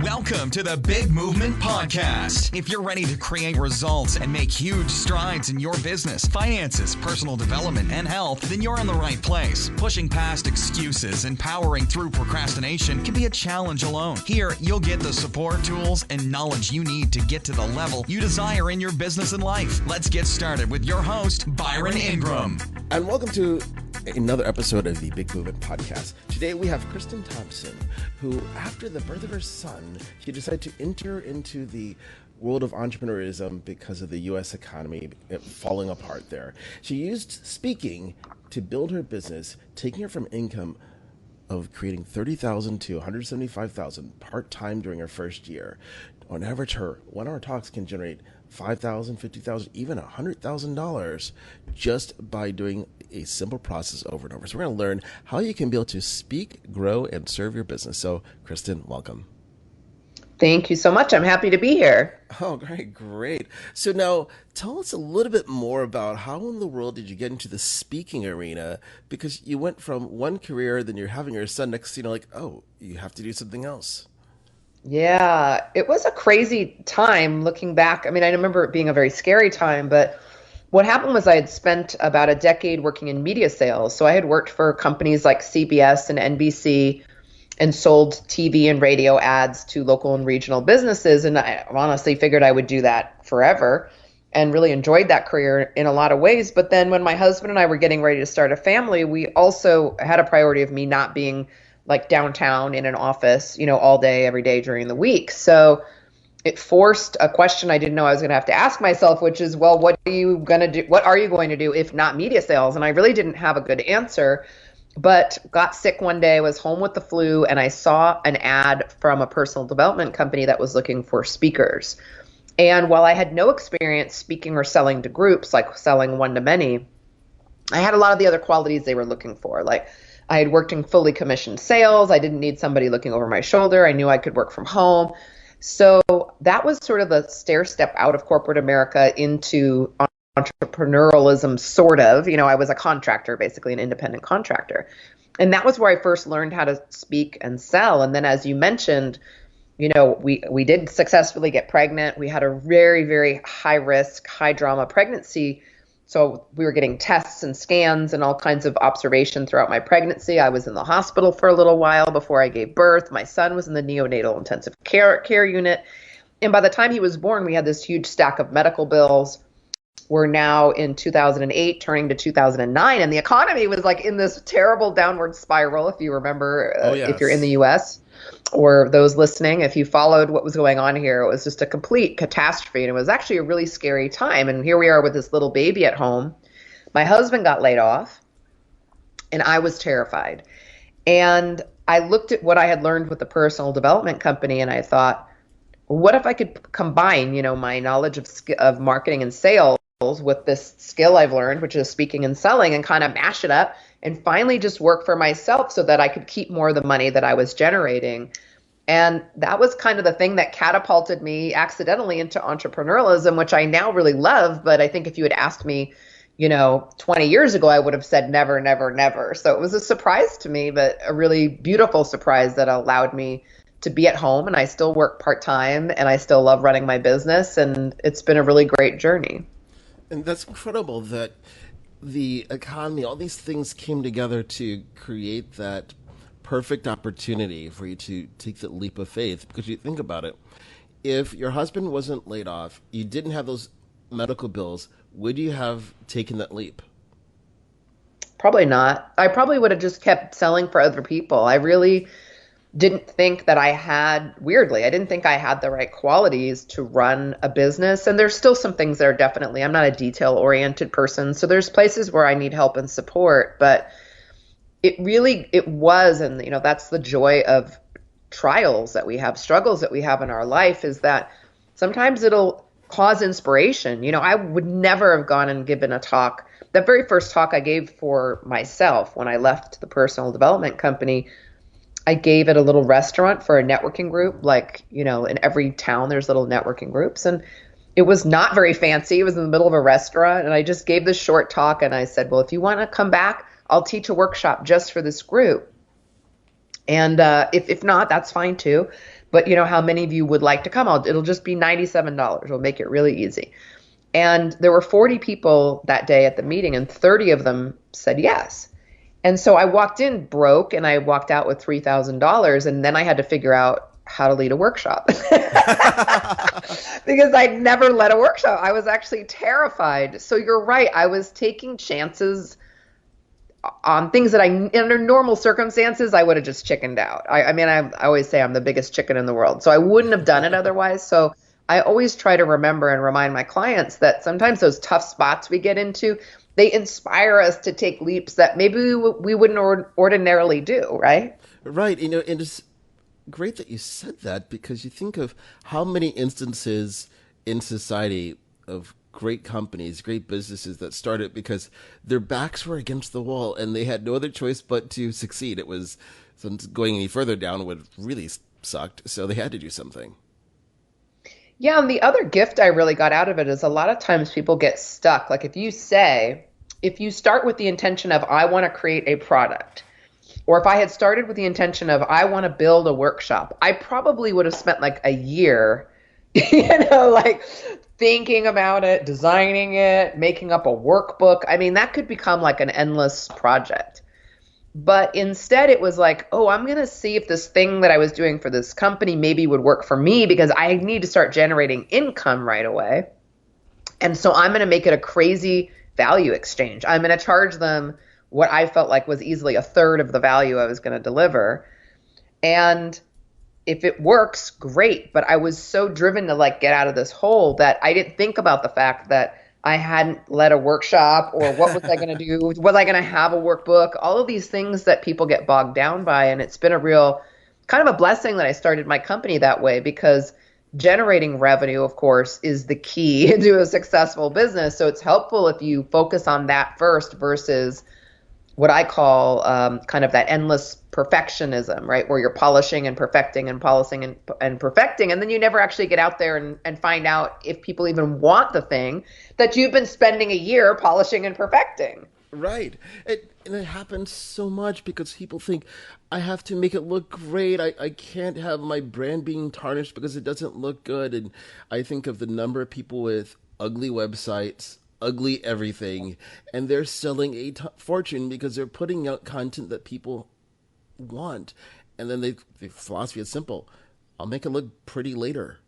Welcome to the Big Movement Podcast. If you're ready to create results and make huge strides in your business, finances, personal development, and health, then you're in the right place. Pushing past excuses and powering through procrastination can be a challenge alone. Here, you'll get the support, tools, and knowledge you need to get to the level you desire in your business and life. Let's get started with your host, Byron Ingram. And welcome to another episode of the Big Movement Podcast. Today we have Kristin Thompson, who, after the birth of her son, she decided to enter into the world of entrepreneurism because of the U.S. economy falling apart there. She used speaking to build her business, taking her from income of creating $30,000 to $175,000 part-time during her first year. On average, her one-hour talks can generate $5,000, $50,000, even $100,000 just by doing a simple process over and over. So we're going to learn how you can be able to speak, grow, and serve your business. So, Kristin, welcome. Thank you so much. I'm happy to be here. Oh, great. So now tell us a little bit more about how in the world did you get into the speaking arena? Because you went from one career, then you're having your son next, like, oh, you have to do something else. Yeah, it was a crazy time looking back. I mean, I remember it being a very scary time, but what happened was I had spent about a decade working in media sales. So I had worked for companies like CBS and NBC and sold TV and radio ads to local and regional businesses. And I honestly figured I would do that forever and really enjoyed that career in a lot of ways. But then when my husband and I were getting ready to start a family, we also had a priority of me not being like downtown in an office, all day, every day during the week. So it forced a question I didn't know I was going to have to ask myself, which is, well, what are you going to do? What are you going to do if not media sales? And I really didn't have a good answer, but got sick one day, was home with the flu, and I saw an ad from a personal development company that was looking for speakers. And while I had no experience speaking or selling to groups, like selling one-to-many, I had a lot of the other qualities they were looking for. Like, I had worked in fully commissioned sales. I didn't need somebody looking over my shoulder. I knew I could work from home. So that was sort of the stair step out of corporate America into entrepreneurialism, sort of. I was a contractor, basically an independent contractor. And that was where I first learned how to speak and sell. And then, as you mentioned, we did successfully get pregnant. We had a very, very high risk, high drama pregnancy. So we were getting tests and scans and all kinds of observation throughout my pregnancy. I was in the hospital for a little while before I gave birth. My son was in the neonatal intensive care unit. And by the time he was born, we had this huge stack of medical bills. We're now in 2008, turning to 2009. And the economy was like in this terrible downward spiral, if you remember, yes. If you're in the U.S. or those listening, if you followed what was going on here, it was just a complete catastrophe. And it was actually a really scary time. And here we are with this little baby at home. My husband got laid off and I was terrified. And I looked at what I had learned with the personal development company and I thought, what if I could combine, my knowledge of marketing and sales with this skill I've learned, which is speaking and selling, and kind of mash it up and finally just work for myself so that I could keep more of the money that I was generating. And that was kind of the thing that catapulted me accidentally into entrepreneurialism, which I now really love. But I think if you had asked me, 20 years ago, I would have said never, never, never. So it was a surprise to me, but a really beautiful surprise that allowed me to be at home. And I still work part-time and I still love running my business. And it's been a really great journey. And that's incredible that the economy, all these things came together to create that perfect opportunity for you to take that leap of faith. Because you think about it, if your husband wasn't laid off, you didn't have those medical bills, would you have taken that leap? Probably not. I probably would have just kept selling for other people. I really didn't think that I didn't think I had the right qualities to run a business. And there's still some things that are definitely, I'm not a detail-oriented person. So there's places where I need help and support, but it was, and that's the joy of trials that we have, struggles that we have in our life, is that sometimes it'll cause inspiration. I would never have gone and given a talk. The very first talk I gave for myself when I left the personal development company, I gave at a little restaurant for a networking group. Like, in every town, there's little networking groups. And it was not very fancy. It was in the middle of a restaurant. And I just gave this short talk. And I said, well, if you want to come back, I'll teach a workshop just for this group. And if not, that's fine too. but you know, how many of you would like to come? It'll just be $97. We'll make it really easy. And there were 40 people that day at the meeting, and 30 of them said yes. And so I walked in broke, and I walked out with $3,000, and then I had to figure out how to lead a workshop because I'd never led a workshop. I was actually terrified. So you're right. I was taking chances on things that under normal circumstances, I would have just chickened out. I mean, I always say I'm the biggest chicken in the world, so I wouldn't have done it otherwise. So I always try to remember and remind my clients that sometimes those tough spots we get into, they inspire us to take leaps that maybe we wouldn't ordinarily do, right? Right. You know, and it's great that you said that, because you think of how many instances in society of great companies, great businesses that started because their backs were against the wall and they had no other choice but to succeed. It was, since going any further down would really sucked, so they had to do something. Yeah, and the other gift I really got out of it is a lot of times people get stuck. Like if you start with the intention of, I want to create a product, or if I had started with the intention of, I want to build a workshop, I probably would have spent like a year, like thinking about it, designing it, making up a workbook. I mean, that could become like an endless project. But instead it was like, oh, I'm going to see if this thing that I was doing for this company maybe would work for me, because I need to start generating income right away. And so I'm going to make it a crazy value exchange. I'm going to charge them what I felt like was easily a third of the value I was going to deliver. And if it works, great. But I was so driven to like get out of this hole that I didn't think about the fact that I hadn't led a workshop, or what was I going to do? Was I going to have a workbook? All of these things that people get bogged down by. And it's been a real kind of a blessing that I started my company that way, because generating revenue, of course, is the key to a successful business. So it's helpful if you focus on that first versus what I call kind of that endless perfectionism, right? Where you're polishing and perfecting and polishing and perfecting. And then you never actually get out there and find out if people even want the thing that you've been spending a year polishing and perfecting. Right. And it happens so much because people think, I have to make it look great. I can't have my brand being tarnished because it doesn't look good. And I think of the number of people with ugly websites, ugly everything, and they're selling a fortune because they're putting out content that people want. And then the philosophy is simple. I'll make it look pretty later.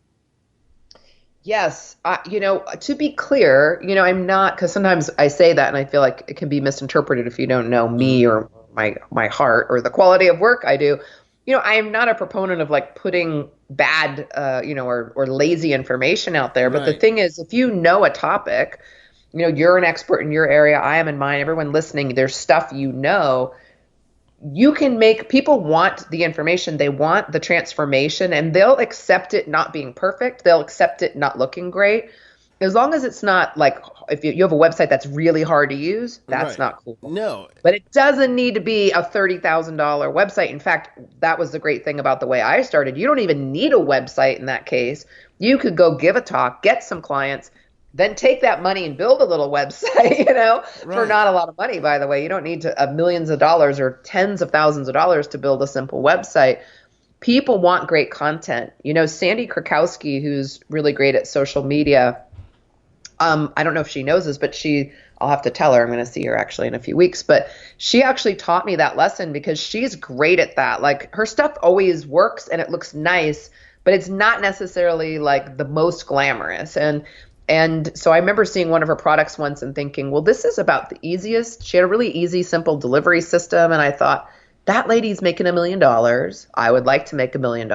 Yes. To be clear, I'm not, because sometimes I say that and I feel like it can be misinterpreted if you don't know me or my heart or the quality of work I do. I am not a proponent of like putting bad, or lazy information out there. But Right. The thing is, if you know a topic, you're an expert in your area, I am in mine, everyone listening, there's stuff you can make people want the information, they want the transformation, and they'll accept it not being perfect. They'll accept it not looking great. As long as it's not like, if you have a website that's really hard to use, that's Right. not cool. No. But it doesn't need to be a $30,000 website. In fact, that was the great thing about the way I started. You don't even need a website in that case. You could go give a talk, get some clients, then take that money and build a little website, for Right. not a lot of money, by the way. You don't need to millions of dollars or tens of thousands of dollars to build a simple website. People want great content. Sandy Krakowski, who's really great at social media, I don't know if she knows this, but I'll have to tell her. I'm going to see her actually in a few weeks. But she actually taught me that lesson because she's great at that. Like her stuff always works and it looks nice, but it's not necessarily like the most glamorous. And so I remember seeing one of her products once and thinking, well, this is about the easiest. She had a really easy, simple delivery system. And I thought, that lady's making $1 million. I would like to make $1 million.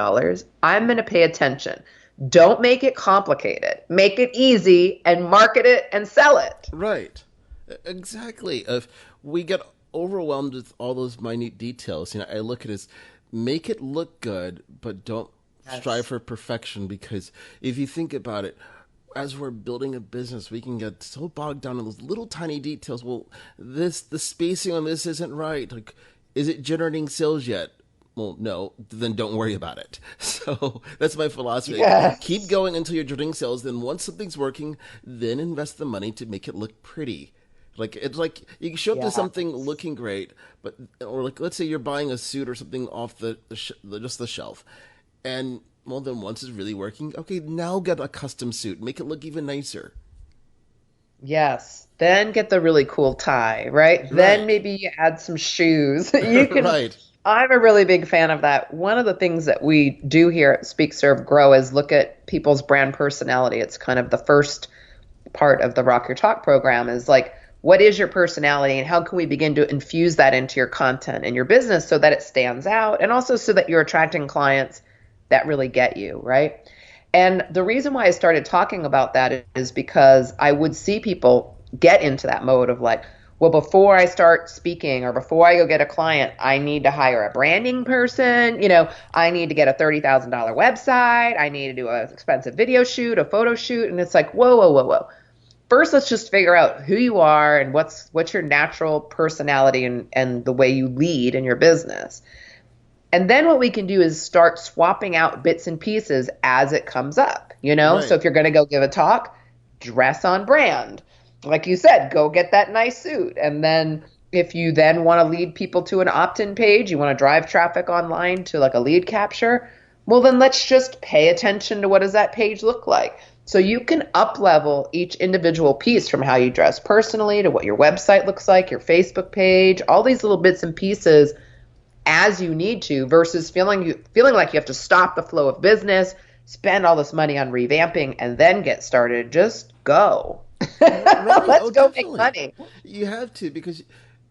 I'm going to pay attention. Don't make it complicated. Make it easy and market it and sell it. Right. Exactly. If we get overwhelmed with all those minute details, I look at it as make it look good, but don't strive for perfection, because if you think about it, as we're building a business, we can get so bogged down in those little tiny details. Well, the spacing on this isn't right. Like, is it generating sales yet? Well, no, then don't worry about it. So that's my philosophy. Yes. Keep going until you're generating sales. Then once something's working, then invest the money to make it look pretty. Like, it's like you can show up to something looking great, or like, let's say you're buying a suit or something off just the shelf, and Well, then once it's really working, okay, now get a custom suit. Make it look even nicer. Yes. Then get the really cool tie, right? Then Right. maybe you add some shoes. You can, Right. I'm a really big fan of that. One of the things that we do here at Speak, Serve, Grow is look at people's brand personality. It's kind of the first part of the Rock Your Talk program is like, what is your personality and how can we begin to infuse that into your content and your business so that it stands out and also so that you're attracting clients that really get you, right? And the reason why I started talking about that is because I would see people get into that mode of like, well, before I start speaking or before I go get a client, I need to hire a branding person. I need to get a $30,000 website. I need to do an expensive video shoot, a photo shoot. And it's like, whoa, whoa, whoa, whoa. First, let's just figure out who you are and what's your natural personality and the way you lead in your business. And then what we can do is start swapping out bits and pieces as it comes up, Right. So if you're going to go give a talk, dress on brand. Like you said, go get that nice suit. And then if you then want to lead people to an opt-in page, you want to drive traffic online to like a lead capture, well, then let's just pay attention to what does that page look like. So you can up-level each individual piece from how you dress personally to what your website looks like, your Facebook page, all these little bits and pieces as you need to versus feeling like you have to stop the flow of business, spend all this money on revamping, and then get started. Just go. Right. Let's Oh, go make definitely. money. You have to, because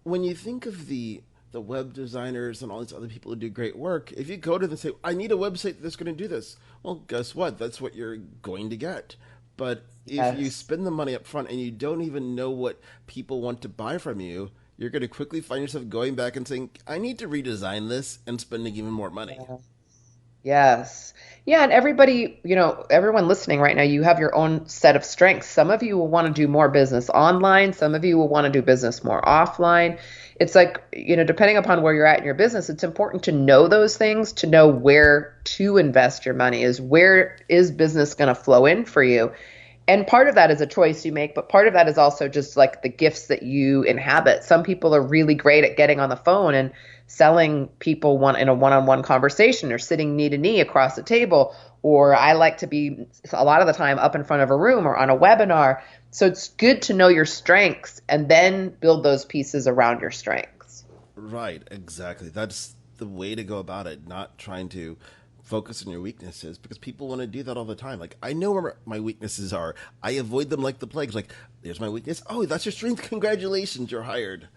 when you think of the web designers and all these other people who do great work, if you go to them and say, I need a website that's going to do this, well, guess what? That's what you're going to get. But if you Yes. spend the money up front and you don't even know what people want to buy from you, you're going to quickly find yourself going back and saying, I need to redesign this and spending even more money. Yes. Yeah, and everybody, everyone listening right now, you have your own set of strengths. Some of you will want to do more business online. Some of you will want to do business more offline. It's like, depending upon where you're at in your business, it's important to know those things, to know where to invest your money is where is business going to flow in for you. And part of that is a choice you make, but part of that is also just like the gifts that you inhabit. Some people are really great at getting on the phone and selling people in a one-on-one conversation or sitting knee to knee across the table. Or I like to be a lot of the time up in front of a room or on a webinar. So it's good to know your strengths and then build those pieces around your strengths. Right, exactly. That's the way to go about it, not trying to focus on your weaknesses because people want to do that all the time. Like, I know where my weaknesses are. I avoid them like the plague. Like, there's my weakness. Oh, that's your strength. Congratulations, you're hired.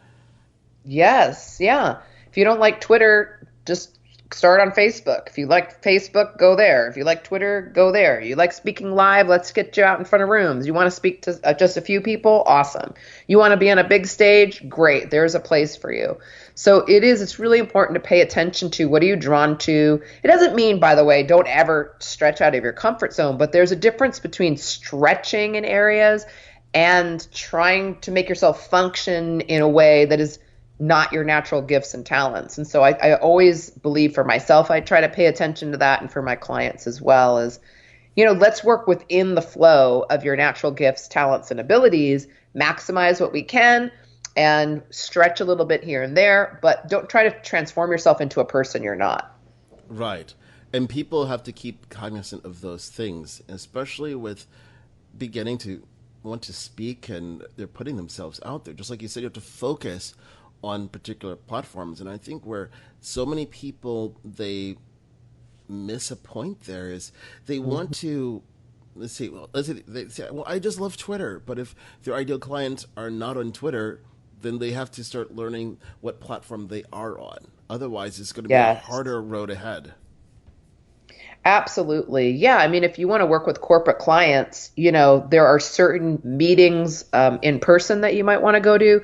Yes, yeah. If you don't like Twitter, just start on Facebook. If you like Facebook, go there. If you like Twitter, go there. You like speaking live, let's get you out in front of rooms. You want to speak to just a few people? Awesome. You want to be on a big stage? Great. There's a place for you. So it's really important to pay attention to what are you drawn to. It doesn't mean, by the way, don't ever stretch out of your comfort zone, but there's a difference between stretching in areas and trying to make yourself function in a way that is not your natural gifts and talents. And so I always believe for myself, I try to pay attention to that, and for my clients as well, is, let's work within the flow of your natural gifts, talents, and abilities, maximize what we can, and stretch a little bit here and there, but don't try to transform yourself into a person you're not. Right. And people have to keep cognizant of those things, especially with beginning to want to speak and they're putting themselves out there. Just like you said, you have to focus on particular platforms. And I think where so many people, they miss a point there is they want to, let's say, they say, well, I just love Twitter. But if their ideal clients are not on Twitter, then they have to start learning what platform they are on. Otherwise, it's going to be a Yes. harder road ahead. Absolutely. Yeah. I mean, if you want to work with corporate clients, there are certain meetings in person that you might want to go to.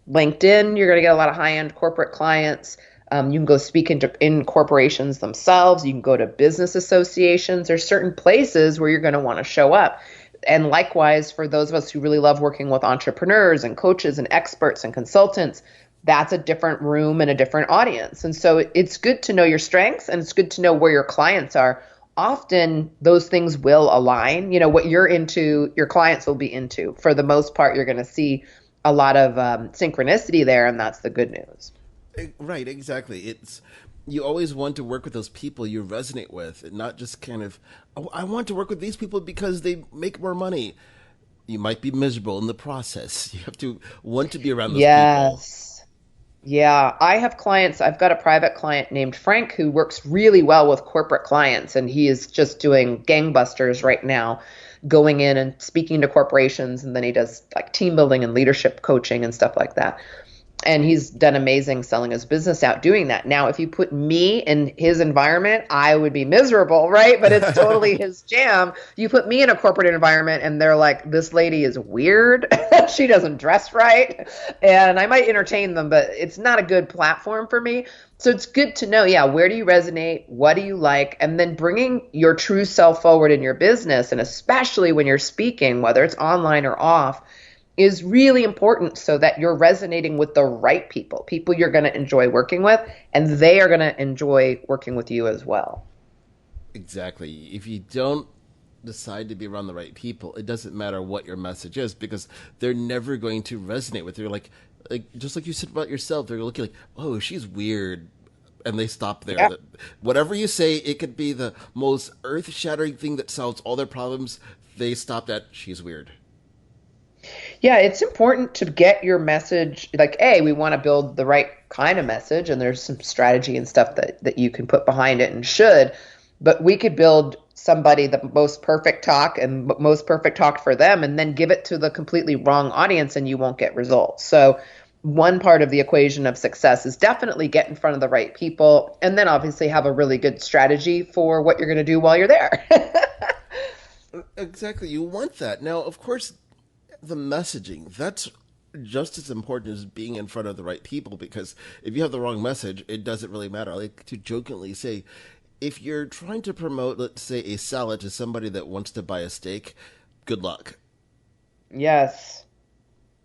LinkedIn, you're going to get a lot of high-end corporate clients. You can go speak in corporations themselves. You can go to business associations. There's certain places where you're going to want to show up. And likewise, for those of us who really love working with entrepreneurs and coaches and experts and consultants, that's a different room and a different audience. And so it's good to know your strengths and it's good to know where your clients are. Often those things will align. What you're into, your clients will be into. For the most part, you're going to see a lot of synchronicity there, and that's the good news. Right, exactly. you always want to work with those people you resonate with, and not just kind of, oh, I want to work with these people because they make more money. You might be miserable in the process. You have to want to be around those people. Yes. Yeah, I have clients. I've got a private client named Frank who works really well with corporate clients, and he is just doing gangbusters right now, going in and speaking to corporations, and then he does like team building and leadership coaching and stuff like that. And he's done amazing selling his business out doing that. Now, if you put me in his environment, I would be miserable, right? But it's totally his jam. You put me in a corporate environment and they're like, this lady is weird. She doesn't dress right. And I might entertain them, but it's not a good platform for me. So it's good to know, yeah, where do you resonate? What do you like? And then bringing your true self forward in your business, and especially when you're speaking, whether it's online or off, is really important so that you're resonating with the right people you're going to enjoy working with, and they are going to enjoy working with you as well. Exactly. If you don't decide to be around the right people, it doesn't matter what your message is, because they're never going to resonate with you. Like just like you said about yourself, they're looking like, oh, she's weird. And they stop there. Yeah. Whatever you say, it could be the most earth-shattering thing that solves all their problems. They stopped at, she's weird. Yeah, it's important to get your message, like, we want to build the right kind of message, and there's some strategy and stuff that you can put behind it and should, but we could build somebody the most perfect talk and most perfect talk for them, and then give it to the completely wrong audience and you won't get results. So one part of the equation of success is definitely get in front of the right people, and then obviously have a really good strategy for what you're going to do while you're there. Exactly. You want that. Now, of course, the messaging, that's just as important as being in front of the right people, because if you have the wrong message, it doesn't really matter. I like to jokingly say, if you're trying to promote, let's say, a salad to somebody that wants to buy a steak, good luck. Yes.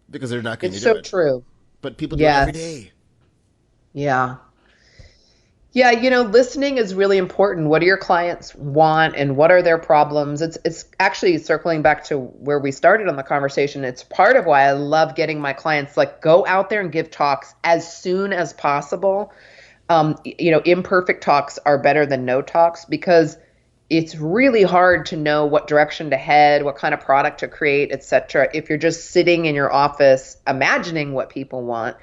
Because they're not going to It's do so it. true. But people do it every Yes. day. Yeah. Yeah, listening is really important. What do your clients want and what are their problems? It's actually circling back to where we started on the conversation. It's part of why I love getting my clients, like, go out there and give talks as soon as possible. Imperfect talks are better than no talks, because it's really hard to know what direction to head, what kind of product to create, etc. if you're just sitting in your office imagining what people want.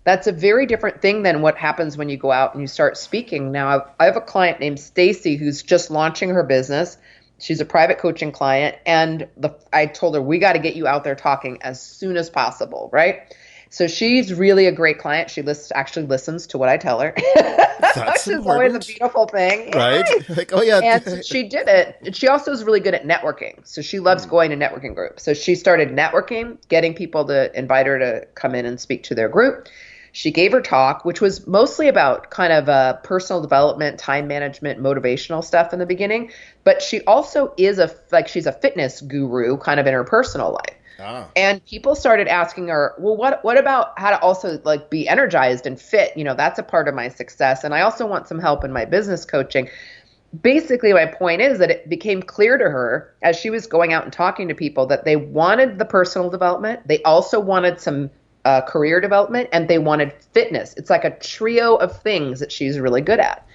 That's a very different thing than what happens when you go out and you start speaking. Now, I have a client named Stacy who's just launching her business. She's a private coaching client, and I told her, we got to get you out there talking as soon as possible, right? So she's really a great client. She actually listens to what I tell her. That's Which is important. always a beautiful thing. Right? Like, oh, yeah. And so she did it. And she also is really good at networking. So she loves going to networking groups. So she started networking, getting people to invite her to come in and speak to their group. She gave her talk, which was mostly about kind of personal development, time management, motivational stuff in the beginning. But she also is she's a fitness guru kind of in her personal life. Ah. And people started asking her, well, what about how to also like be energized and fit? That's a part of my success. And I also want some help in my business coaching. Basically, my point is that it became clear to her as she was going out and talking to people that they wanted the personal development. They also wanted some career development, and they wanted fitness. It's like a trio of things that she's really good at.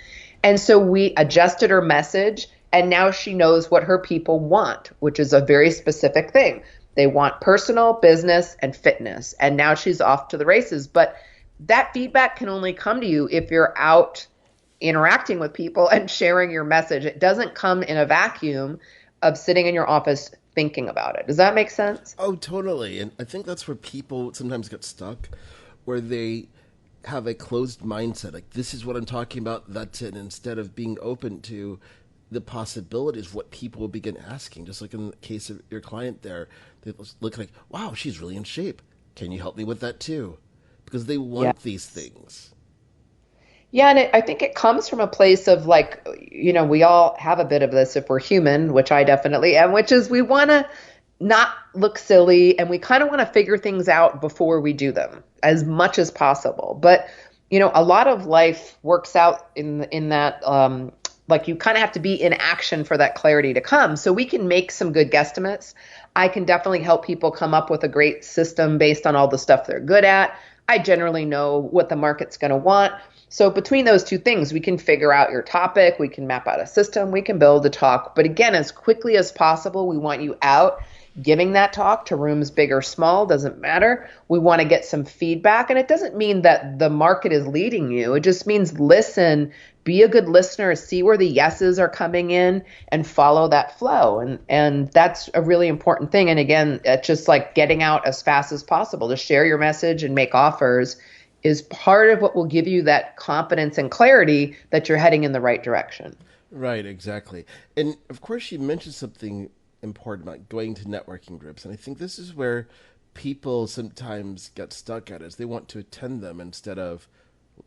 And so we adjusted her message, and now she knows what her people want, which is a very specific thing. They want personal, business, and fitness. And now she's off to the races. But that feedback can only come to you if you're out interacting with people and sharing your message. It doesn't come in a vacuum of sitting in your office thinking about it. Does that make sense? Oh, totally. And I think that's where people sometimes get stuck, where they have a closed mindset. Like, this is what I'm talking about, that's it. Instead of being open to the possibilities of what people will begin asking. Just like in the case of your client there, they look like, wow, she's really in shape. Can you help me with that too? Because they want these things. Yeah, and I think it comes from a place of like, we all have a bit of this if we're human, which I definitely am, which is we want to not look silly, and we kind of want to figure things out before we do them as much as possible. But, a lot of life works out in that, like you kind of have to be in action for that clarity to come. So we can make some good guesstimates. I can definitely help people come up with a great system based on all the stuff they're good at. I generally know what the market's going to want. So between those two things, we can figure out your topic, we can map out a system, we can build a talk. But again, as quickly as possible, we want you out giving that talk to rooms big or small, doesn't matter. We want to get some feedback. And it doesn't mean that the market is leading you. It just means listen, be a good listener, see where the yeses are coming in and follow that flow. And that's a really important thing. And again, it's just like getting out as fast as possible to share your message and make offers is part of what will give you that confidence and clarity that you're heading in the right direction. Right, exactly. And of course, you mentioned something important about going to networking groups. And I think this is where people sometimes get stuck at, is they want to attend them instead of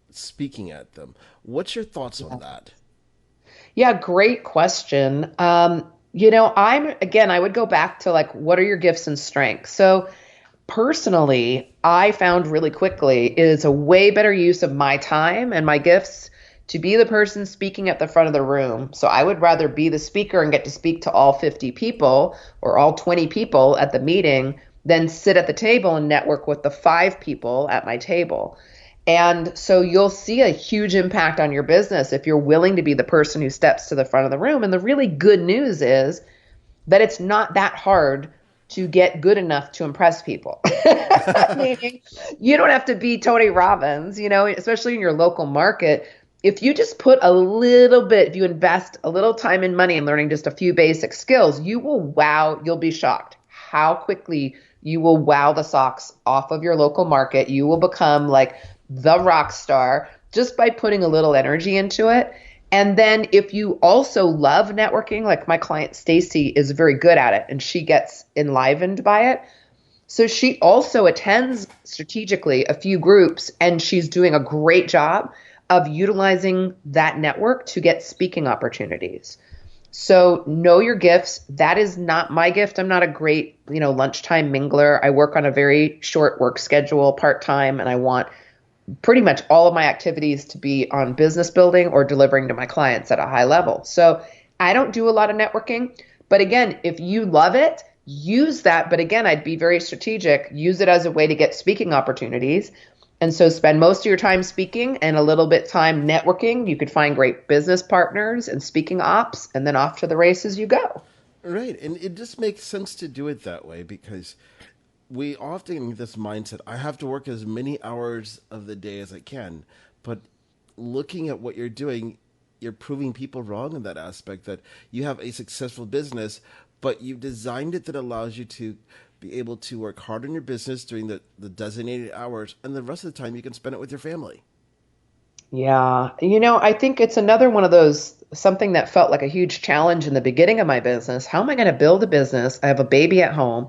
speaking at them. What's your thoughts on that? Yeah, great question. I would go back to like, what are your gifts and strengths? So personally, I found really quickly it is a way better use of my time and my gifts to be the person speaking at the front of the room. So I would rather be the speaker and get to speak to all 50 people or all 20 people at the meeting than sit at the table and network with the 5 people at my table. And so you'll see a huge impact on your business if you're willing to be the person who steps to the front of the room. And the really good news is that it's not that hard to get good enough to impress people. Meaning, you don't have to be Tony Robbins, especially in your local market. If you just put a little bit, if you invest a little time and money in learning just a few basic skills, you'll be shocked how quickly you will wow the socks off of your local market. You will become like the rock star just by putting a little energy into it. And then if you also love networking, like my client Stacy is very good at it and she gets enlivened by it. So she also attends strategically a few groups and she's doing a great job of utilizing that network to get speaking opportunities. So know your gifts. That is not my gift. I'm not a great, lunchtime mingler. I work on a very short work schedule, part-time, and I want pretty much all of my activities to be on business building or delivering to my clients at a high level. So I don't do a lot of networking. But again, if you love it, use that. But again, I'd be very strategic. Use it as a way to get speaking opportunities. And so spend most of your time speaking and a little bit time networking. You could find great business partners and speaking ops, and then off to the races you go. Right. And it just makes sense to do it that way because we often get this mindset, I have to work as many hours of the day as I can. But looking at what you're doing, you're proving people wrong in that aspect, that you have a successful business, but you've designed it that allows you to be able to work hard on your business during the designated hours, and the rest of the time you can spend it with your family. Yeah. I think it's another one of those, something that felt like a huge challenge in the beginning of my business. How am I going to build a business? I have a baby at home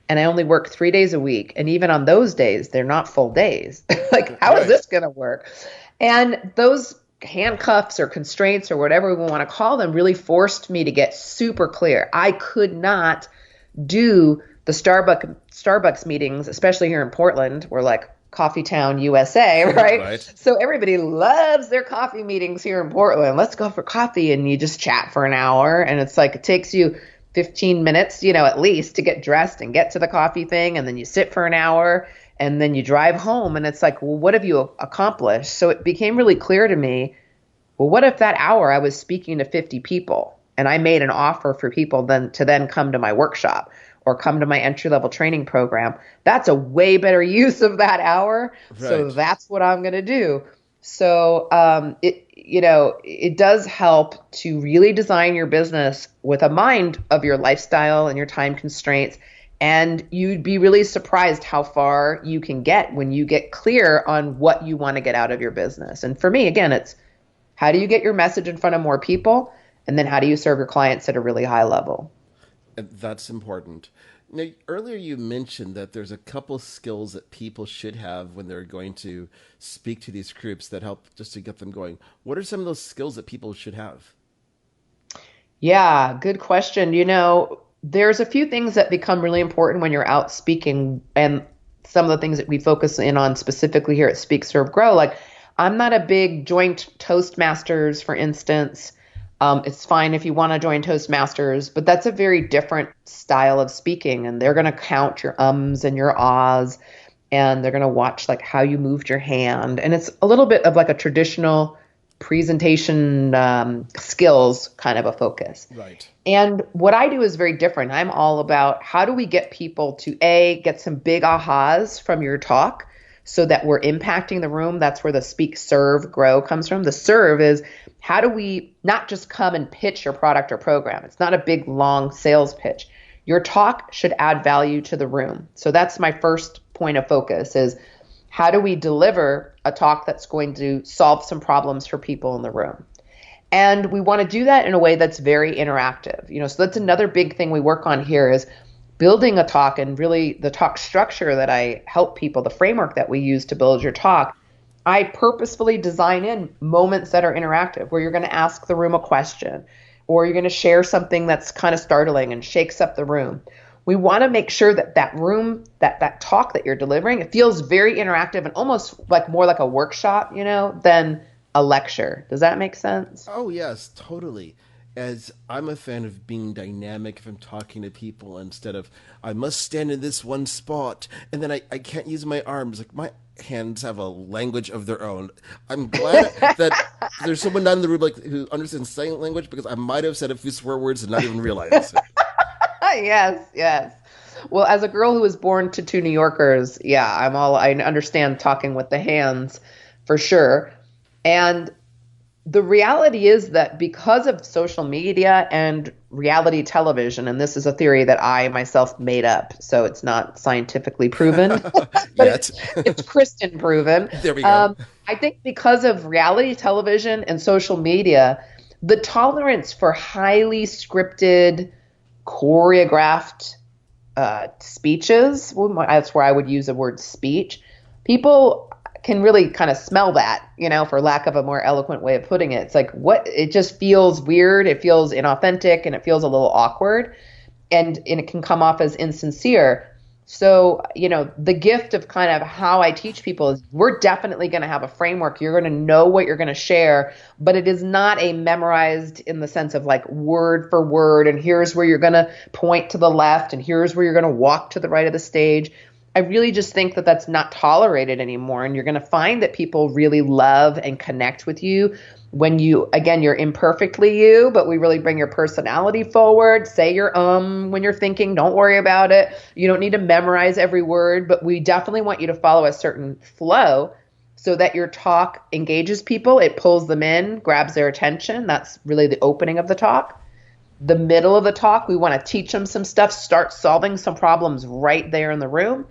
and I only work 3 days a week. And even on those days, they're not full days. Like, how is this going to work? And those handcuffs or constraints or whatever we want to call them really forced me to get super clear. I could not do the Starbucks meetings, especially here in Portland. We're like Coffee Town, USA, right? So everybody loves their coffee meetings here in Portland. Let's go for coffee. And you just chat for an hour. And it's like, it takes you 15 minutes, at least to get dressed and get to the coffee thing. And then you sit for an hour and then you drive home. And it's like, well, what have you accomplished? So it became really clear to me, well, what if that hour I was speaking to 50 people and I made an offer for people to come to my workshop or come to my entry-level training program? That's a way better use of that hour. Right. So that's what I'm going to do. So it does help to really design your business with a mind of your lifestyle and your time constraints. And you'd be really surprised how far you can get when you get clear on what you want to get out of your business. And for me, again, it's how do you get your message in front of more people? And then how do you serve your clients at a really high level? That's important. Now, earlier you mentioned that there's a couple skills that people should have when they're going to speak to these groups that help just to get them going. What are some of those skills that people should have? Yeah, good question. There's a few things that become really important when you're out speaking, and some of the things that we focus in on specifically here at Speak, Serve, Grow. Like, I'm not a big joint Toastmasters, for instance. It's fine if you want to join Toastmasters, but that's a very different style of speaking, and they're going to count your ums and your ahs. and they're going to watch like how you moved your hand. And it's a little bit of like a traditional presentation skills kind of a focus. Right. And what I do is very different. I'm all about how do we get people to get some big ahas from your talk so that we're impacting the room. That's where the speak, serve, grow comes from. The serve is how do we not just come and pitch your product or program? It's not a big, long sales pitch. Your talk should add value to the room. So that's my first point of focus is how do we deliver a talk that's going to solve some problems for people in the room? And we want to do that in a way that's very interactive. So that's another big thing we work on here is building a talk, and really the talk structure that I help people, the framework that we use to build your talk, I purposefully design in moments that are interactive where you're going to ask the room a question or you're going to share something that's kind of startling and shakes up the room. We want to make sure that that room, that talk that you're delivering, it feels very interactive and almost like more like a workshop, than a lecture. Does that make sense? Oh, yes, totally. As I'm a fan of being dynamic if I'm talking to people instead of, I must stand in this one spot and then I can't use my arms. Like my hands have a language of their own. I'm glad that there's someone down in the room who understands sign language because I might have said a few swear words and not even realize it. Yes. Well, as a girl who was born to two New Yorkers, I understand talking with the hands for sure. And the reality is that because of social media and reality television, and this is a theory that I myself made up, so it's not scientifically proven, but it's Kristin proven. There we go. I think because of reality television and social media, the tolerance for highly scripted, choreographed speeches, that's where I would use the word speech, people can really kind of smell that, for lack of a more eloquent way of putting it. It's like, it just feels weird. It feels inauthentic and it feels a little awkward and it can come off as insincere. So, the gift of kind of how I teach people is we're definitely going to have a framework. You're going to know what you're going to share, but it is not a memorized in the sense of like word for word. And here's where you're going to point to the left and here's where you're going to walk to the right of the stage. I really just think that that's not tolerated anymore. And you're going to find that people really love and connect with you when you're imperfectly you, but we really bring your personality forward. Say your when you're thinking, don't worry about it. You don't need to memorize every word, but we definitely want you to follow a certain flow so that your talk engages people. It pulls them in, grabs their attention. That's really the opening of the talk. The middle of the talk, we want to teach them some stuff, start solving some problems right there in the room.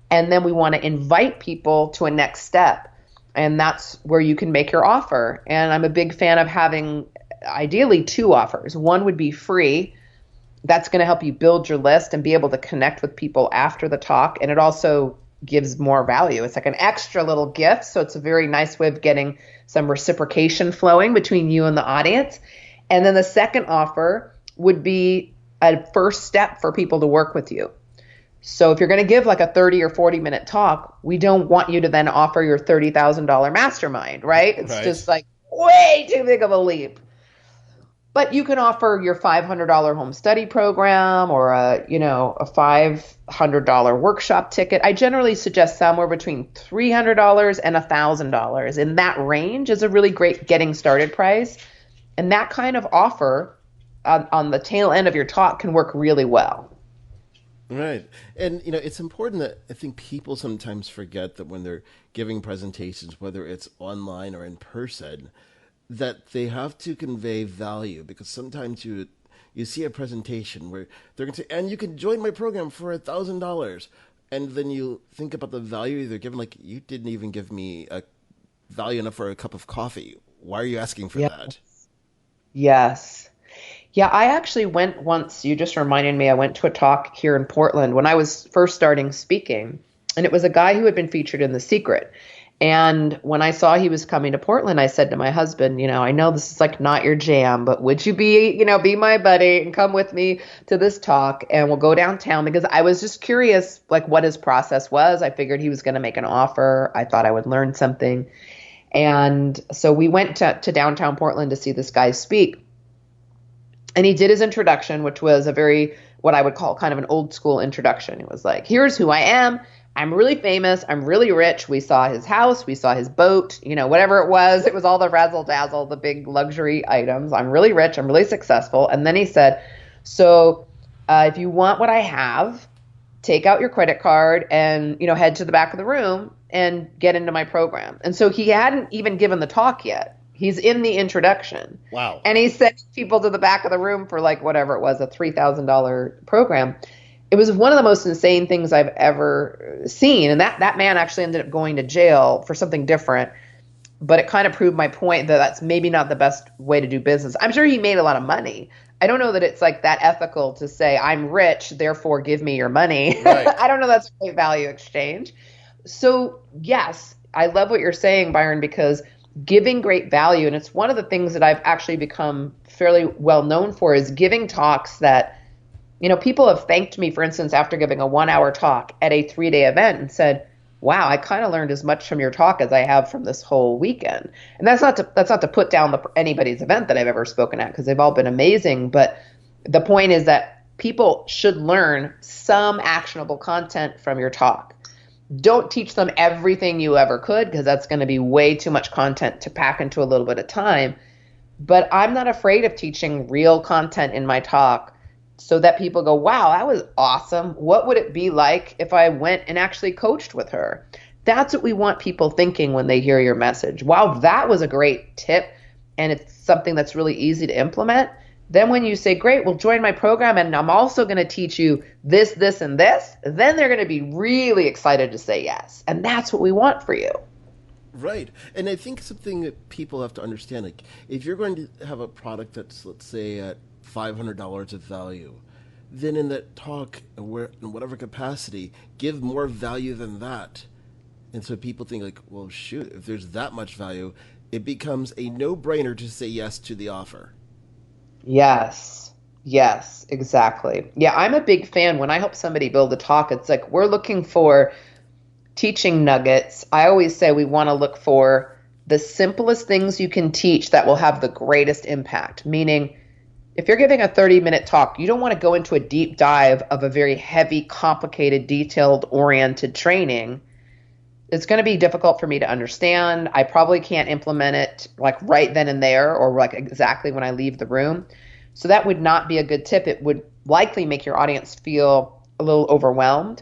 And then we want to invite people to a next step. And that's where you can make your offer. And I'm a big fan of having ideally two offers. One would be free. That's going to help you build your list and be able to connect with people after the talk. And it also gives more value. It's like an extra little gift. So it's a very nice way of getting some reciprocation flowing between you and the audience. And then the second offer would be a first step for people to work with you. So if you're going to give like a 30 or 40 minute talk, we don't want you to then offer your $30,000 mastermind, right? It's just like way too big of a leap. But you can offer your $500 home study program or a $500 workshop ticket. I generally suggest somewhere between $300 and $1,000. In that range is a really great getting started price. And that kind of offer on the tail end of your talk can work really well. Right. And, it's important that I think people sometimes forget that when they're giving presentations, whether it's online or in person, that they have to convey value, because sometimes you see a presentation where they're going to say, and you can join my program for $1,000. And then you think about the value they're given, like, you didn't even give me a value enough for a cup of coffee. Why are you asking for that? Yes. Yeah, I actually went once, you just reminded me, I went to a talk here in Portland when I was first starting speaking, and it was a guy who had been featured in The Secret. And when I saw he was coming to Portland, I said to my husband, I know this is like not your jam, but would you be my buddy and come with me to this talk and we'll go downtown, because I was just curious like what his process was. I figured he was going to make an offer. I thought I would learn something. And so we went to downtown Portland to see this guy speak. And he did his introduction, which was a very, what I would call kind of an old school introduction. It was like, here's who I am. I'm really famous. I'm really rich. We saw his house. We saw his boat, whatever it was. It was all the razzle dazzle, the big luxury items. I'm really rich. I'm really successful. And then he said, so if you want what I have, take out your credit card and, head to the back of the room and get into my program. And so he hadn't even given the talk yet. He's in the introduction. Wow. And he sent people to the back of the room for like whatever it was, a $3,000 program. It was one of the most insane things I've ever seen. And that man actually ended up going to jail for something different. But it kind of proved my point that that's maybe not the best way to do business. I'm sure he made a lot of money. I don't know that it's like that ethical to say, I'm rich, therefore give me your money. Right. I don't know that's a great value exchange. So yes, I love what you're saying, Byron, because giving great value, and it's one of the things that I've actually become fairly well known for, is giving talks that, people have thanked me, for instance, after giving a 1-hour talk at a 3-day event and said, wow, I kind of learned as much from your talk as I have from this whole weekend. And that's not to put down anybody's event that I've ever spoken at, because they've all been amazing. But the point is that people should learn some actionable content from your talk. Don't teach them everything you ever could, because that's going to be way too much content to pack into a little bit of time. But I'm not afraid of teaching real content in my talk so that people go, wow, that was awesome. What would it be like if I went and actually coached with her? That's what we want people thinking when they hear your message. Wow, that was a great tip, and it's something that's really easy to implement. Then when you say, great, well, join my program, and I'm also going to teach you this, this, and this, then they're going to be really excited to say yes. And that's what we want for you. Right. And I think something that people have to understand, like if you're going to have a product that's, let's say, at $500 of value, then in that talk, in whatever capacity, give more value than that. And so people think like, well, shoot, if there's that much value, it becomes a no-brainer to say yes to the offer. Yes, exactly. Yeah, I'm a big fan. When I help somebody build a talk, it's like we're looking for teaching nuggets. I always say we want to look for the simplest things you can teach that will have the greatest impact, meaning if you're giving a 30-minute talk, you don't want to go into a deep dive of a very heavy, complicated, detailed-oriented training. It's going to be difficult for me to understand. I probably can't implement it like right then and there or like exactly when I leave the room. So that would not be a good tip. It would likely make your audience feel a little overwhelmed.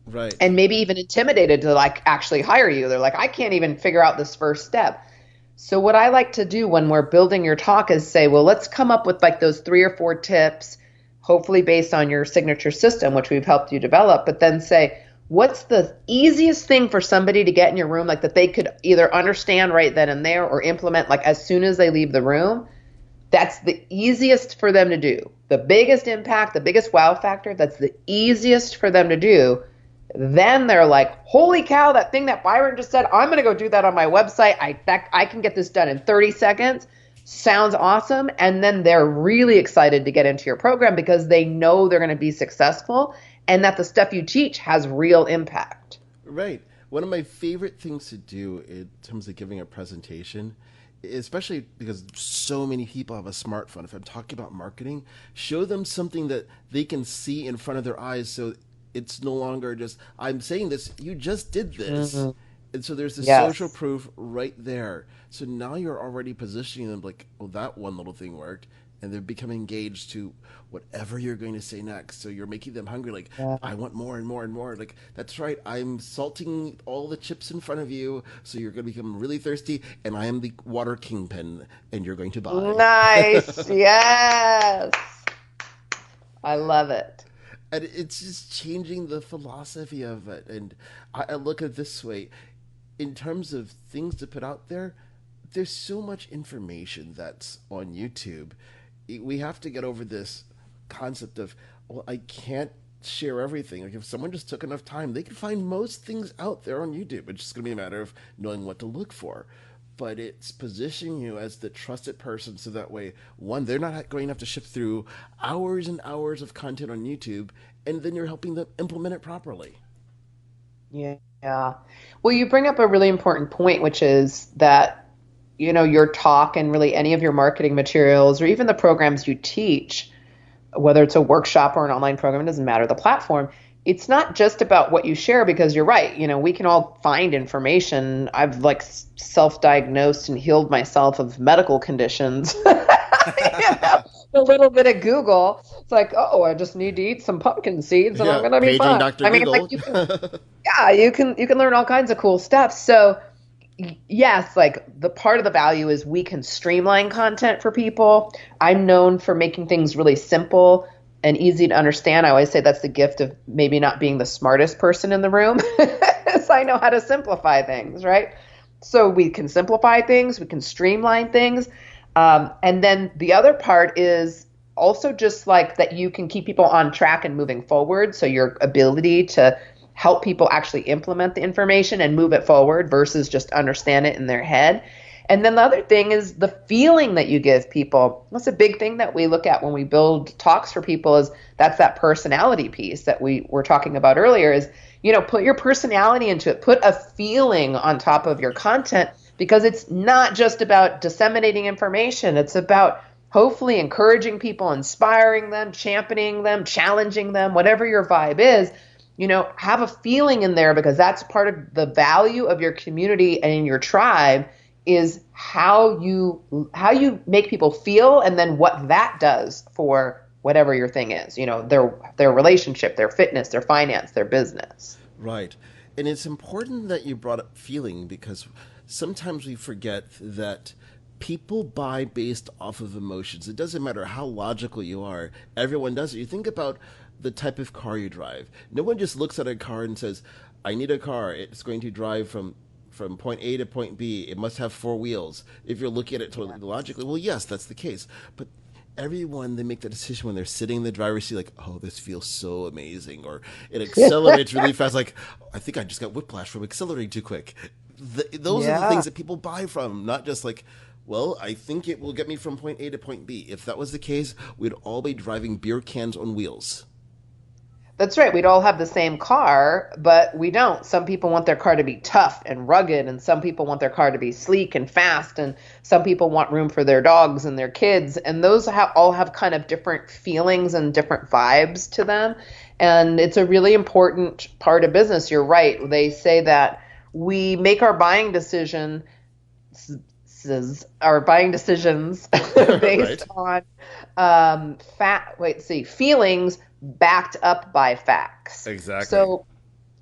Right. And maybe even intimidated to like actually hire you. They're like, I can't even figure out this first step. So what I like to do when we're building your talk is say, well, let's come up with like those 3 or 4 tips, hopefully based on your signature system, which we've helped you develop, but then say, what's the easiest thing for somebody to get in your room, like that they could either understand right then and there or implement like as soon as they leave the room? That's the easiest for them to do. The biggest impact, the biggest wow factor, that's the easiest for them to do. Then they're like, holy cow, that thing that Byron just said, I'm going to go do that on my website. I can get this done in 30 seconds. Sounds awesome. And then they're really excited to get into your program because they know they're going to be successful and that the stuff you teach has real impact. Right. One of my favorite things to do in terms of giving a presentation, especially because so many people have a smartphone, if I'm talking about marketing, show them something that they can see in front of their eyes so it's no longer just, I'm saying this, you just did this. Mm-hmm. And so there's the social proof right there. So now you're already positioning them like, oh, that one little thing worked. And they're becoming engaged to whatever you're going to say next. So you're making them hungry, like, I want more and more and more. Like, that's right, I'm salting all the chips in front of you, so you're going to become really thirsty, and I am the water kingpin, and you're going to buy. Nice, yes. I love it. And it's just changing the philosophy of it. And I look at it this way. In terms of things to put out there, there's so much information that's on YouTube. We have to get over this concept of, well, I can't share everything. Like if someone just took enough time, they could find most things out there on YouTube. It's just going to be a matter of knowing what to look for. But it's positioning you as the trusted person so that way, one, they're not going to have to shift through hours and hours of content on YouTube, and then you're helping them implement it properly. Yeah. Well, you bring up a really important point, which is that, you know, your talk and really any of your marketing materials or even the programs you teach, whether it's a workshop or an online program, it doesn't matter, the platform, it's not just about what you share, because you're right. We can all find information. I've like self-diagnosed and healed myself of medical conditions. A little bit of Google. It's like, oh, I just need to eat some pumpkin seeds and I'm Yeah, gonna be paging fine. Dr. I mean, like Google. yeah, you can learn all kinds of cool stuff. So yes, like the part of the value is we can streamline content for people. I'm known for making things really simple and easy to understand. I always say that's the gift of maybe not being the smartest person in the room. is I know how to simplify things, right? So we can simplify things, we can streamline things. And then the other part is also just like that you can keep people on track and moving forward. So your ability to help people actually implement the information and move it forward versus just understand it in their head. And then the other thing is the feeling that you give people. That's a big thing that we look at when we build talks for people, is that's that personality piece that we were talking about earlier, is, put your personality into it, put a feeling on top of your content, because it's not just about disseminating information. It's about hopefully encouraging people, inspiring them, championing them, challenging them, whatever your vibe is. Have a feeling in there, because that's part of the value of your community and in your tribe, is how you make people feel, and then what that does for whatever your thing is, their relationship, their fitness, their finance, their business. Right. And it's important that you brought up feeling, because sometimes we forget that people buy based off of emotions. It doesn't matter how logical you are. Everyone does it. You think about the type of car you drive. No one just looks at a car and says, I need a car. It's going to drive from point A to point B. It must have 4 wheels. If you're looking at it totally logically, well, yes, that's the case. But everyone, they make the decision when they're sitting in the driver's seat, like, oh, this feels so amazing. Or it accelerates really fast. Like, I think I just got whiplash from accelerating too quick. Those are the things that people buy from, not just like, well, I think it will get me from point A to point B. If that was the case, we'd all be driving beer cans on wheels. That's right. We'd all have the same car, but we don't. Some people want their car to be tough and rugged, and some people want their car to be sleek and fast, and some people want room for their dogs and their kids. And those all have kind of different feelings and different vibes to them. And it's a really important part of business. You're right. They say that we make our buying decisions based on feelings backed up by facts. Exactly. So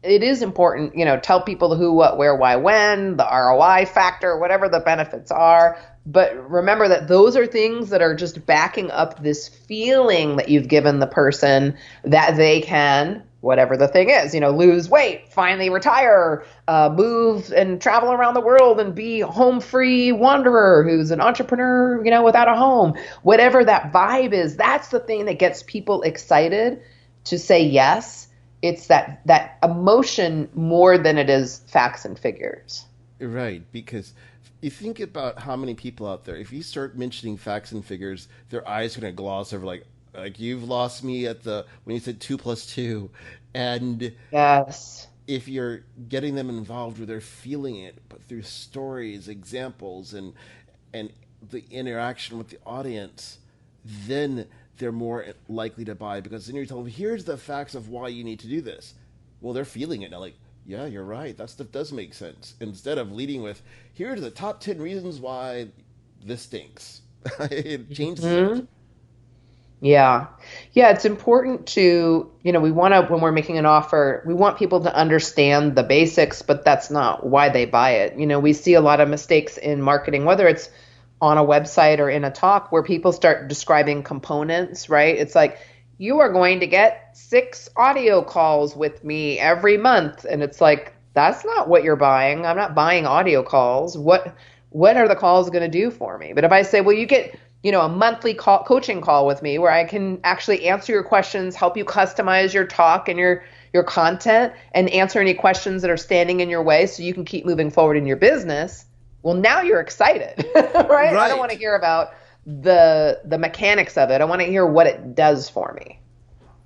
it is important, tell people the who, what, where, why, when, the ROI factor, whatever the benefits are. But remember that those are things that are just backing up this feeling that you've given the person that they can, whatever the thing is, lose weight, finally retire, move and travel around the world and be home-free wanderer who's an entrepreneur, without a home. Whatever that vibe is, that's the thing that gets people excited to say yes. It's that emotion more than it is facts and figures. Right, because you think about how many people out there, if you start mentioning facts and figures, their eyes are going to gloss over like you've lost me at when you said 2 + 2. And yes, if you're getting them involved where they're feeling it, but through stories, examples, and the interaction with the audience, then they're more likely to buy, because then you're telling them, here's the facts of why you need to do this. Well, they're feeling it now, like, yeah, you're right, that stuff does make sense. Instead of leading with, here are the top 10 reasons why this stinks. It changes it. Yeah. Yeah, it's important to, we want to, when we're making an offer, we want people to understand the basics, but that's not why they buy it. We see a lot of mistakes in marketing, whether it's on a website or in a talk, where people start describing components, right? It's like, you are going to get 6 audio calls with me every month. And it's like, that's not what you're buying. I'm not buying audio calls. What are the calls going to do for me? But if I say, well, you get, a monthly coaching call with me where I can actually answer your questions, help you customize your talk and your content, and answer any questions that are standing in your way so you can keep moving forward in your business. Well, now you're excited, right? I don't want to hear about the mechanics of it. I want to hear what it does for me.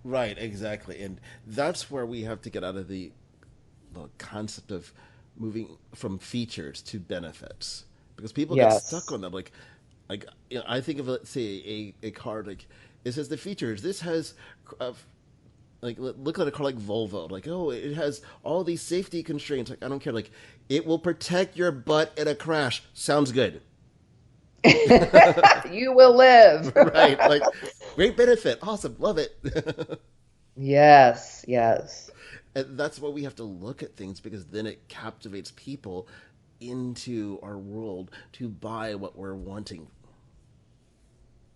Right, exactly. And that's where we have to get out of the concept of moving from features to benefits, because people get stuck on them. Like I think of, let's say, a card, like it says the features. This has Like, look at a car like Volvo. Like, oh, it has all these safety constraints. Like, I don't care. Like, it will protect your butt in a crash. Sounds good. You will live. Right. Like, great benefit. Awesome. Love it. Yes, yes. And that's why we have to look at things, because then it captivates people into our world to buy what we're wanting.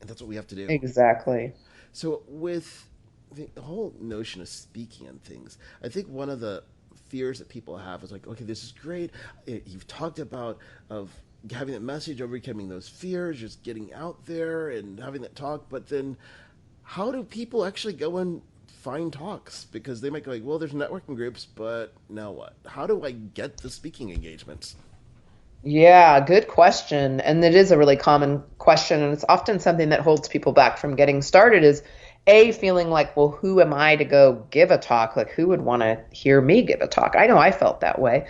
And that's what we have to do. Exactly. So with the whole notion of speaking on things, I think one of the fears that people have is like, okay, this is great. You've talked about of having that message, overcoming those fears, just getting out there and having that talk. But then how do people actually go and find talks? Because they might go like, well, there's networking groups, but now what? How do I get the speaking engagements? Yeah, good question. And it is a really common question. And it's often something that holds people back from getting started is A, feeling like, well, who am I to go give a talk? Like, who would want to hear me give a talk? I know I felt that way.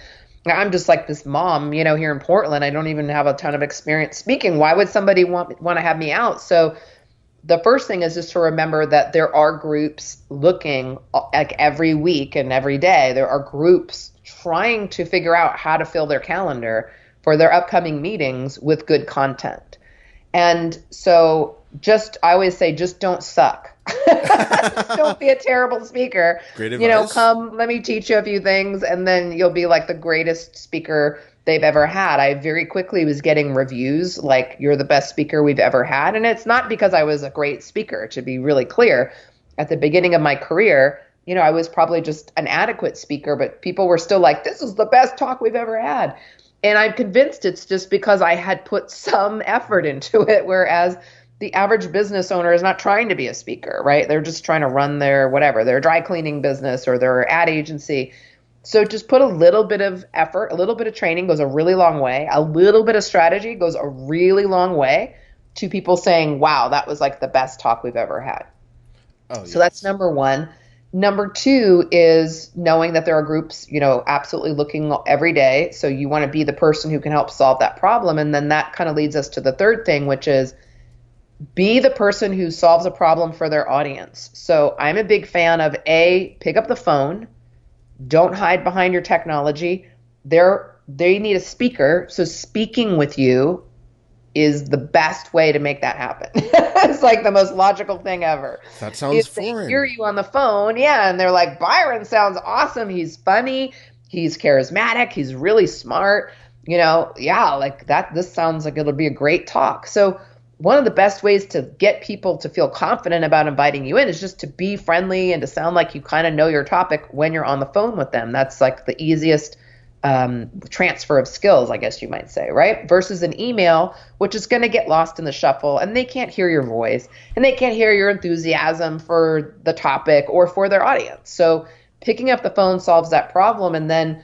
I'm just like this mom, here in Portland. I don't even have a ton of experience speaking. Why would somebody want to have me out? So the first thing is just to remember that there are groups looking like every week and every day. There are groups trying to figure out how to fill their calendar for their upcoming meetings with good content. And so I always say, just don't suck. Just don't be a terrible speaker. Great advice. Come, let me teach you a few things, and then you'll be like the greatest speaker they've ever had. I very quickly was getting reviews like, you're the best speaker we've ever had. And it's not because I was a great speaker, to be really clear. At the beginning of my career, I was probably just an adequate speaker, but people were still like, this is the best talk we've ever had. And I'm convinced it's just because I had put some effort into it, whereas the average business owner is not trying to be a speaker, right? They're just trying to run their dry cleaning business or their ad agency. So just put a little bit of effort, a little bit of training goes a really long way. A little bit of strategy goes a really long way to people saying, wow, that was like the best talk we've ever had. Oh, yes. So that's number one. Number two is knowing that there are groups, absolutely looking every day. So you want to be the person who can help solve that problem. And then that kind of leads us to the third thing, which is be the person who solves a problem for their audience. So I'm a big fan of pick up the phone. Don't hide behind your technology. They need a speaker. So speaking with you is the best way to make that happen. It's like the most logical thing ever. That sounds foreign. They hear you on the phone, yeah, and they're like, Byron sounds awesome. He's funny. He's charismatic. He's really smart. Like that. This sounds like it'll be a great talk. So one of the best ways to get people to feel confident about inviting you in is just to be friendly and to sound like you kind of know your topic when you're on the phone with them. That's like the easiest transfer of skills, I guess you might say, right? Versus an email, which is going to get lost in the shuffle, and they can't hear your voice and they can't hear your enthusiasm for the topic or for their audience. So picking up the phone solves that problem. And then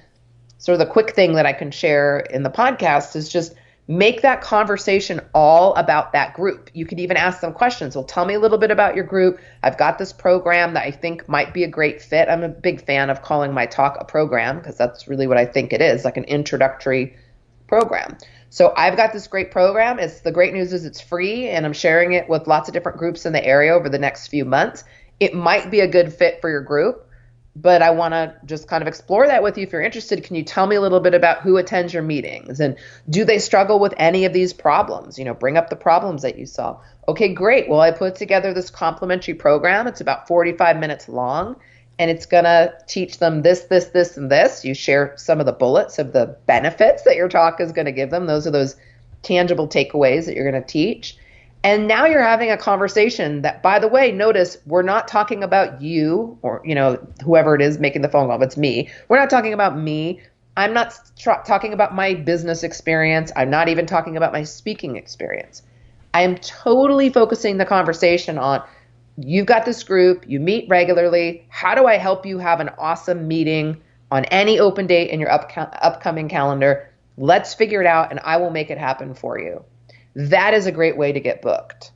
sort of the quick thing that I can share in the podcast is just make that conversation all about that group. You could even ask them questions. Well, tell me a little bit about your group. I've got this program that I think might be a great fit. I'm a big fan of calling my talk a program because that's really what I think it is, like an introductory program. So I've got this great program. The great news is it's free, and I'm sharing it with lots of different groups in the area over the next few months. It might be a good fit for your group, but I want to just kind of explore that with you. If you're interested, can you tell me a little bit about who attends your meetings and do they struggle with any of these problems? Bring up the problems that you saw. Okay, great. Well, I put together this complimentary program. It's about 45 minutes long, and it's going to teach them this, this, this, and this. You share some of the bullets of the benefits that your talk is going to give them. Those are those tangible takeaways that you're going to teach. And now you're having a conversation that, by the way, notice we're not talking about you or, whoever it is making the phone call. It's me. We're not talking about me. I'm not talking about my business experience. I'm not even talking about my speaking experience. I am totally focusing the conversation on you've got this group, you meet regularly. How do I help you have an awesome meeting on any open date in your upcoming calendar? Let's figure it out and I will make it happen for you. That is a great way to get booked.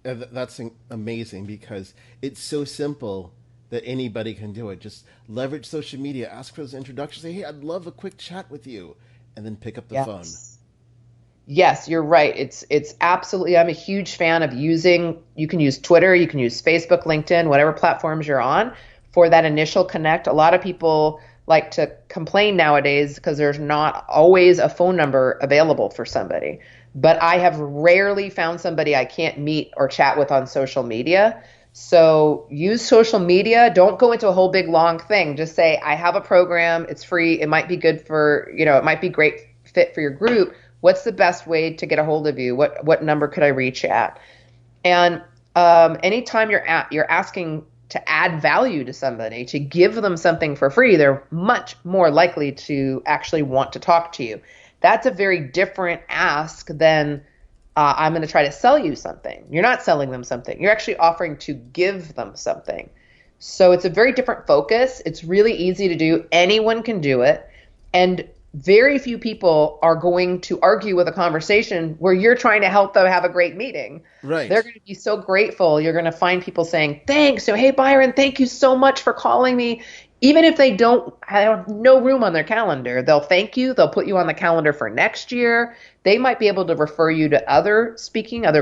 That's amazing because it's so simple that anybody can do it. Just leverage social media, ask for those introductions, say, hey, I'd love a quick chat with you, and then pick up the phone. Yes, you're right. It's absolutely, I'm a huge fan of you can use Twitter, you can use Facebook, LinkedIn, whatever platforms you're on for that initial connect. A lot of people like to complain nowadays because there's not always a phone number available for somebody. But I have rarely found somebody I can't meet or chat with on social media. So use social media. Don't go into a whole big long thing. Just say, I have a program. It's free. It might be good for, it might be great fit for your group. What's the best way to get a hold of you? What number could I reach at? And anytime you're asking to add value to somebody, to give them something for free, they're much more likely to actually want to talk to you. That's a very different ask than I'm going to try to sell you something. You're not selling them something. You're actually offering to give them something. So it's a very different focus. It's really easy to do. Anyone can do it. And very few people are going to argue with a conversation where you're trying to help them have a great meeting. Right. They're going to be so grateful. You're going to find people saying, thanks. So, hey, Byron, thank you so much for calling me. Even if they don't have no room on their calendar, they'll thank you. They'll put you on the calendar for next year. They might be able to refer you to other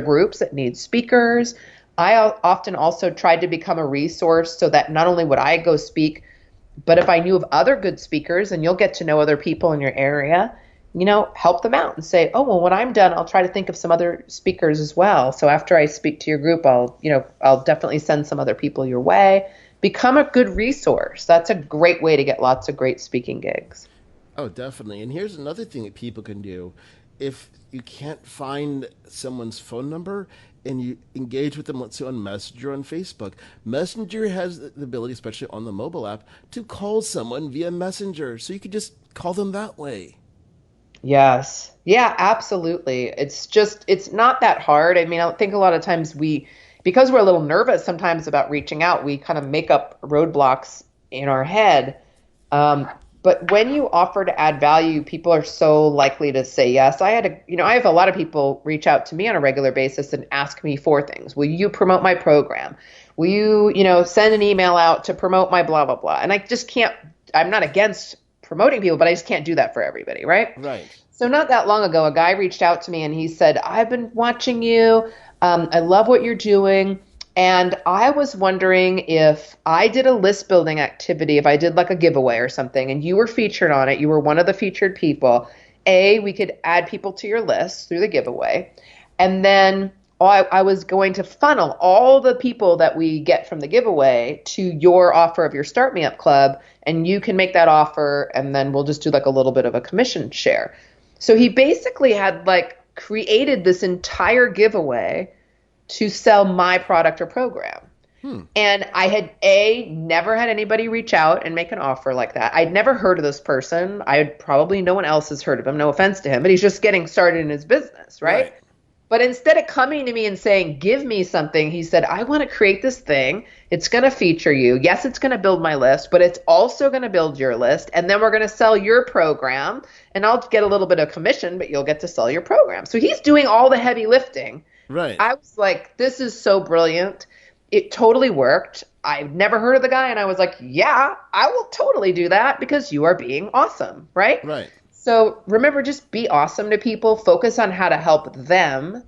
groups that need speakers. I often also tried to become a resource so that not only would I go speak, but if I knew of other good speakers, and you'll get to know other people in your area, help them out and say, oh, well, when I'm done, I'll try to think of some other speakers as well. So after I speak to your group, I'll definitely send some other people your way. Become a good resource. That's a great way to get lots of great speaking gigs. Oh, definitely. And here's another thing that people can do. If you can't find someone's phone number and you engage with them, let's say on Messenger on Facebook, Messenger has the ability, especially on the mobile app, to call someone via Messenger. So you could just call them that way. Yes. Yeah, absolutely. It's not that hard. I mean, I think a lot of times because we're a little nervous sometimes about reaching out, we kind of make up roadblocks in our head. But when you offer to add value, people are so likely to say yes. I have a lot of people reach out to me on a regular basis and ask me 4 things. Will you promote my program? Will you, send an email out to promote my blah, blah, blah? And I just can't, I'm not against promoting people, but I just can't do that for everybody, right? Right. So not that long ago, a guy reached out to me and he said, I've been watching you. I love what you're doing. And I was wondering if I did a list building activity, if I did like a giveaway or something, and you were featured on it, you were one of the featured people, we could add people to your list through the giveaway. And then I was going to funnel all the people that we get from the giveaway to your offer of your Start Me Up Club, and you can make that offer, and then we'll just do like a little bit of a commission share. So he basically had created this entire giveaway to sell my product or program. And I had never had anybody reach out and make an offer like that. I'd never heard of this person. Probably no one else has heard of him. No offense to him, but he's just getting started in his business, right? But instead of coming to me and saying, give me something, he said, I want to create this thing. It's going to feature you. Yes, it's going to build my list, but it's also going to build your list. And then we're going to sell your program, and I'll get a little bit of commission, but you'll get to sell your program. So he's doing all the heavy lifting. Right. I was like, this is so brilliant. It totally worked. I've never heard of the guy. And I was like, yeah, I will totally do that because you are being awesome. Right. Right. So remember, just be awesome to people. Focus on how to help them.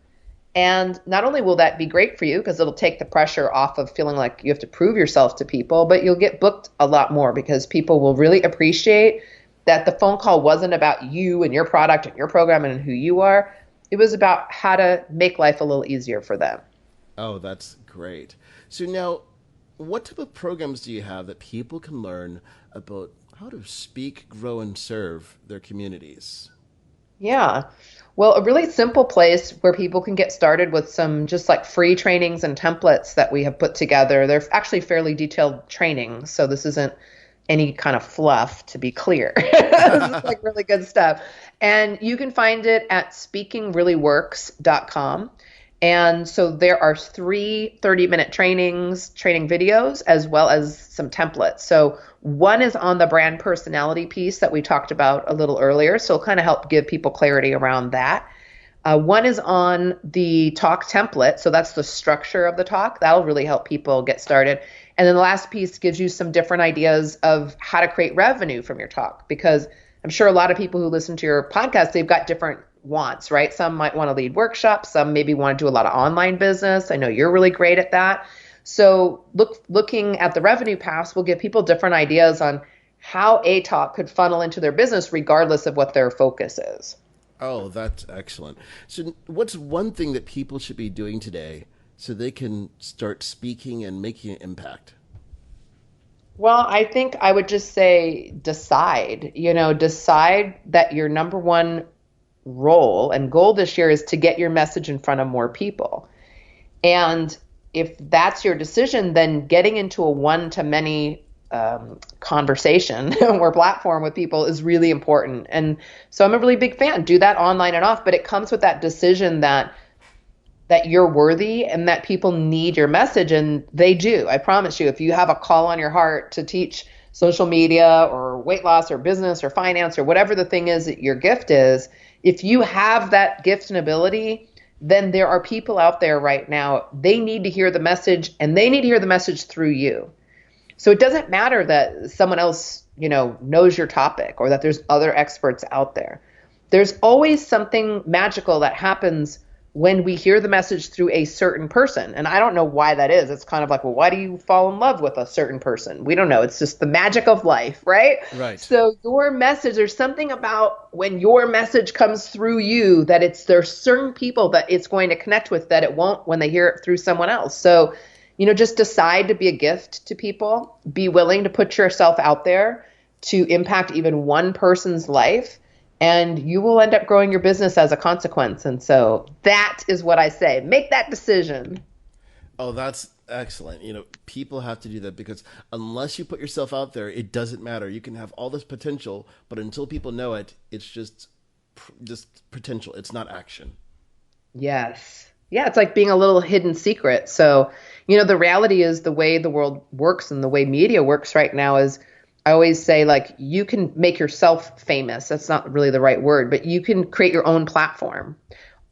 And not only will that be great for you because it'll take the pressure off of feeling like you have to prove yourself to people, but you'll get booked a lot more because people will really appreciate that the phone call wasn't about you and your product and your program and who you are. It was about how to make life a little easier for them. Oh, that's great. So now, what type of programs do you have that people can learn about how to speak, grow, and serve their communities? Yeah. Well, a really simple place where people can get started with some just free trainings and templates that we have put together. They're actually fairly detailed trainings, so this isn't any kind of fluff, to be clear. This is really good stuff. And you can find it at speakingreallyworks.com. And so there are 3 30-minute training videos, as well as some templates. So one is on the brand personality piece that we talked about a little earlier. So it'll kind of help give people clarity around that. One is on the talk template. So that's the structure of the talk. That'll really help people get started. And then the last piece gives you some different ideas of how to create revenue from your talk, because I'm sure a lot of people who listen to your podcast, they've got different wants, right? Some might want to lead workshops. Some maybe want to do a lot of online business. I know you're really great at that. So looking at the revenue paths will give people different ideas on how ATOP could funnel into their business regardless of what their focus is. Oh, that's excellent. So what's one thing that people should be doing today so they can start speaking and making an impact? Well, I think I would just say decide that your number one role and goal this year is to get your message in front of more people. And if that's your decision, then getting into a one-to-many conversation or platform with people is really important. And so I'm a really big fan. Do that online and off, but it comes with that decision that you're worthy and that people need your message, and they do. I promise you, if you have a call on your heart to teach social media or weight loss or business or finance or whatever the thing is that your gift is, if you have that gift and ability, then there are people out there right now, they need to hear the message, and they need to hear the message through you. So it doesn't matter that someone else, knows your topic or that there's other experts out there. There's always something magical that happens when we hear the message through a certain person. And I don't know why that is. It's kind of like, well, why do you fall in love with a certain person? We don't know. It's just the magic of life, right? Right. So your message, there's something about when your message comes through you that there's certain people that it's going to connect with that it won't when they hear it through someone else. So, just decide to be a gift to people. Be willing to put yourself out there to impact even one person's life. And you will end up growing your business as a consequence. And so that is what I say. Make that decision. Oh, that's excellent. People have to do that because unless you put yourself out there, it doesn't matter. You can have all this potential, but until people know it, it's just potential. It's not action. Yes. Yeah, it's like being a little hidden secret. So, the reality is the way the world works and the way media works right now is, I always say, you can make yourself famous. That's not really the right word, but you can create your own platform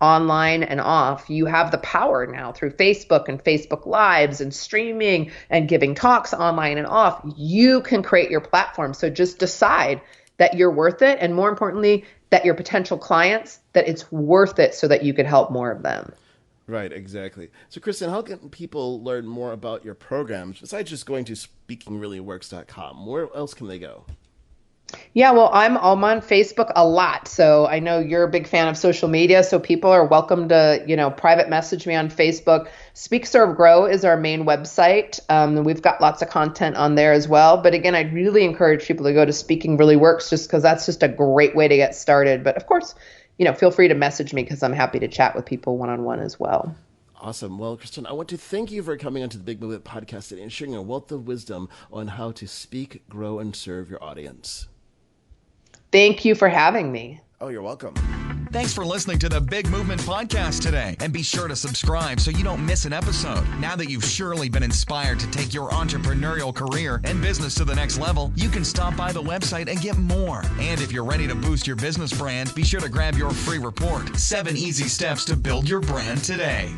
online and off. You have the power now through Facebook and Facebook Lives and streaming and giving talks online and off. You can create your platform. So just decide that you're worth it. And more importantly, that your potential clients, that it's worth it so that you could help more of them. Right, exactly. So, Kristin, how can people learn more about your programs besides just going to speakingreallyworks.com? Where else can they go? Yeah, well, I'm on Facebook a lot. So I know you're a big fan of social media. So people are welcome to, private message me on Facebook. Speak, Serve, Grow is our main website. And we've got lots of content on there as well. But again, I'd really encourage people to go to Speaking Really Works just because that's just a great way to get started. But of course, feel free to message me because I'm happy to chat with people one-on-one as well. Awesome. Well, Kristin, I want to thank you for coming onto the Big Movement podcast today and sharing a wealth of wisdom on how to speak, grow, and serve your audience. Thank you for having me. Oh, you're welcome. Thanks for listening to the Big Movement Podcast today. And be sure to subscribe so you don't miss an episode. Now that you've surely been inspired to take your entrepreneurial career and business to the next level, you can stop by the website and get more. And if you're ready to boost your business brand, be sure to grab your free report, 7 Easy Steps to Build Your Brand Today.